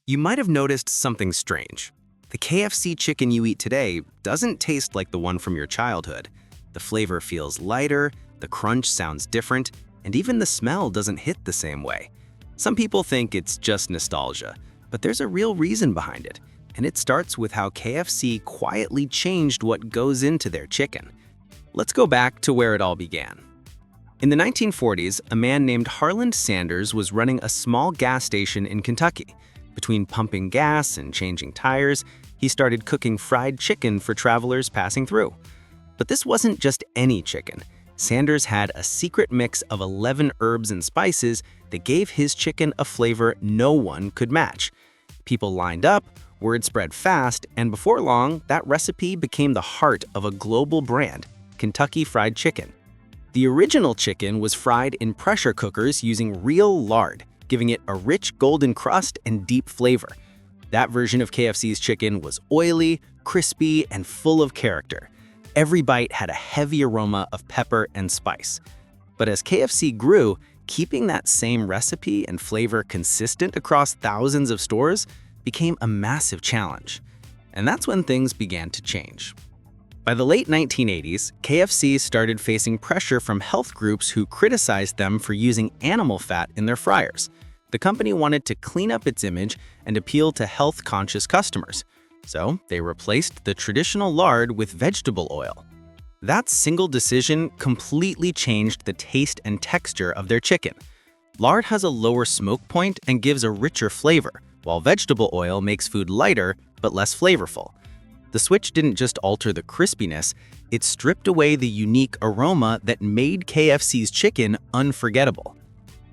You might have noticed something strange. The KFC chicken you eat today doesn't taste like the one from your childhood. The flavor feels lighter, the crunch sounds different, and even the smell doesn't hit the same way. Some people think it's just nostalgia, but there's a real reason behind it, and it starts with how KFC quietly changed what goes into their chicken. Let's go back to where it all began. In the 1940s, a man named Harland Sanders was running a small gas station in Kentucky. Between pumping gas and changing tires, he started cooking fried chicken for travelers passing through. But this wasn't just any chicken. Sanders had a secret mix of 11 herbs and spices that gave his chicken a flavor no one could match. People lined up, word spread fast, and before long, that recipe became the heart of a global brand, Kentucky Fried Chicken. The original chicken was fried in pressure cookers using real lard, giving it a rich golden crust and deep flavor. That version of KFC's chicken was oily, crispy, and full of character. Every bite had a heavy aroma of pepper and spice. But as KFC grew, keeping that same recipe and flavor consistent across thousands of stores became a massive challenge. And that's when things began to change. By the late 1980s, KFC started facing pressure from health groups who criticized them for using animal fat in their fryers. The company wanted to clean up its image and appeal to health-conscious customers, so they replaced the traditional lard with vegetable oil. That single decision completely changed the taste and texture of their chicken. Lard has a lower smoke point and gives a richer flavor, while vegetable oil makes food lighter but less flavorful. The switch didn't just alter the crispiness, it stripped away the unique aroma that made KFC's chicken unforgettable.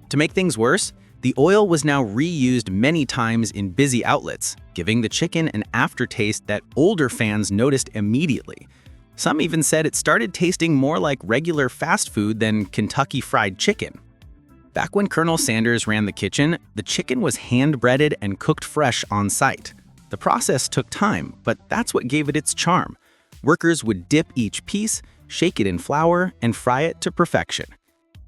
To make things worse, the oil was now reused many times in busy outlets, giving the chicken an aftertaste that older fans noticed immediately. Some even said it started tasting more like regular fast food than Kentucky Fried Chicken. Back when Colonel Sanders ran the kitchen, the chicken was hand-breaded and cooked fresh on site. The process took time, but that's what gave it its charm. Workers would dip each piece, shake it in flour, and fry it to perfection.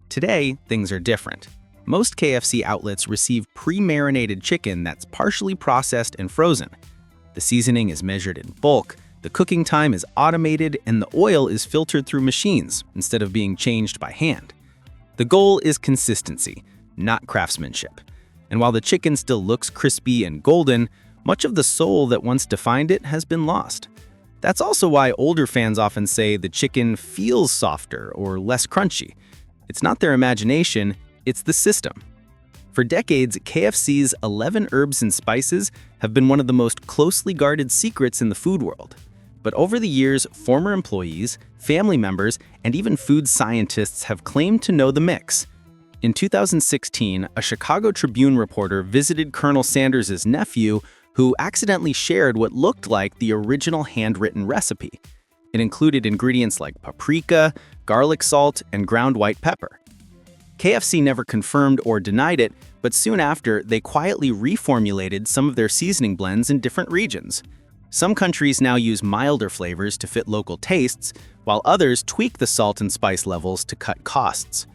Today, things are different. Most KFC outlets receive pre-marinated chicken that's partially processed and frozen. The seasoning is measured in bulk, the cooking time is automated, and the oil is filtered through machines instead of being changed by hand. The goal is consistency, not craftsmanship. And while the chicken still looks crispy and golden, much of the soul that once defined it has been lost. That's also why older fans often say the chicken feels softer or less crunchy. It's not their imagination, it's the system. For decades, KFC's 11 herbs and spices have been one of the most closely guarded secrets in the food world. But over the years, former employees, family members, and even food scientists have claimed to know the mix. In 2016, a Chicago Tribune reporter visited Colonel Sanders' nephew, who accidentally shared what looked like the original handwritten recipe. It included ingredients like paprika, garlic salt, and ground white pepper. KFC never confirmed or denied it, but soon after, they quietly reformulated some of their seasoning blends in different regions. Some countries now use milder flavors to fit local tastes, while others tweak the salt and spice levels to cut costs.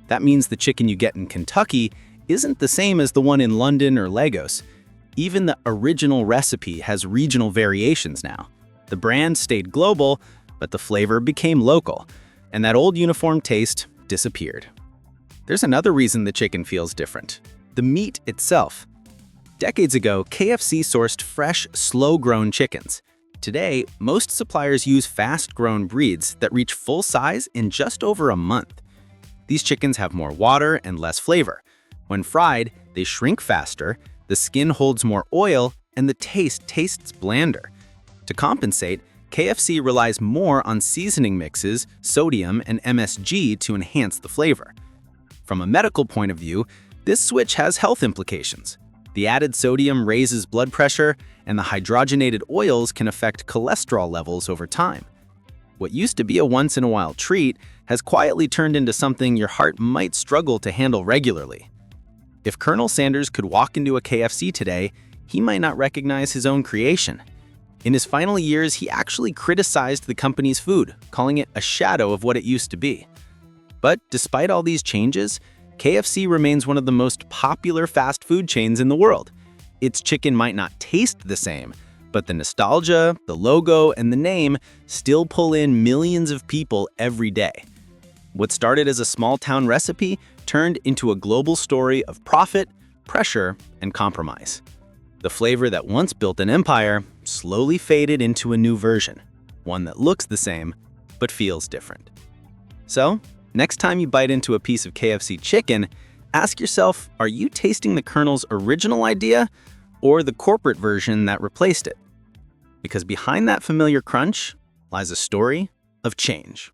That means the chicken you get in Kentucky isn't the same as the one in London or Lagos. Even the original recipe has regional variations now. The brand stayed global, but the flavor became local, and that old uniform taste disappeared. There's another reason the chicken feels different: the meat itself. Decades ago, KFC sourced fresh, slow-grown chickens. Today, most suppliers use fast-grown breeds that reach full size in just over a month. These chickens have more water and less flavor. When fried, they shrink faster, the skin holds more oil, and the taste tastes blander. To compensate, KFC relies more on seasoning mixes, sodium, and MSG to enhance the flavor. From a medical point of view, this switch has health implications. The added sodium raises blood pressure, and the hydrogenated oils can affect cholesterol levels over time. What used to be a once-in-a-while treat has quietly turned into something your heart might struggle to handle regularly. If Colonel Sanders could walk into a KFC today, he might not recognize his own creation. In his final years, he actually criticized the company's food, calling it a shadow of what it used to be. But despite all these changes, KFC remains one of the most popular fast food chains in the world. Its chicken might not taste the same, but the nostalgia, the logo, and the name still pull in millions of people every day. What started as a small-town recipe turned into a global story of profit, pressure, and compromise. The flavor that once built an empire slowly faded into a new version, one that looks the same but feels different. So, next time you bite into a piece of KFC chicken, ask yourself, are you tasting the Colonel's original idea or the corporate version that replaced it? Because behind that familiar crunch lies a story of change.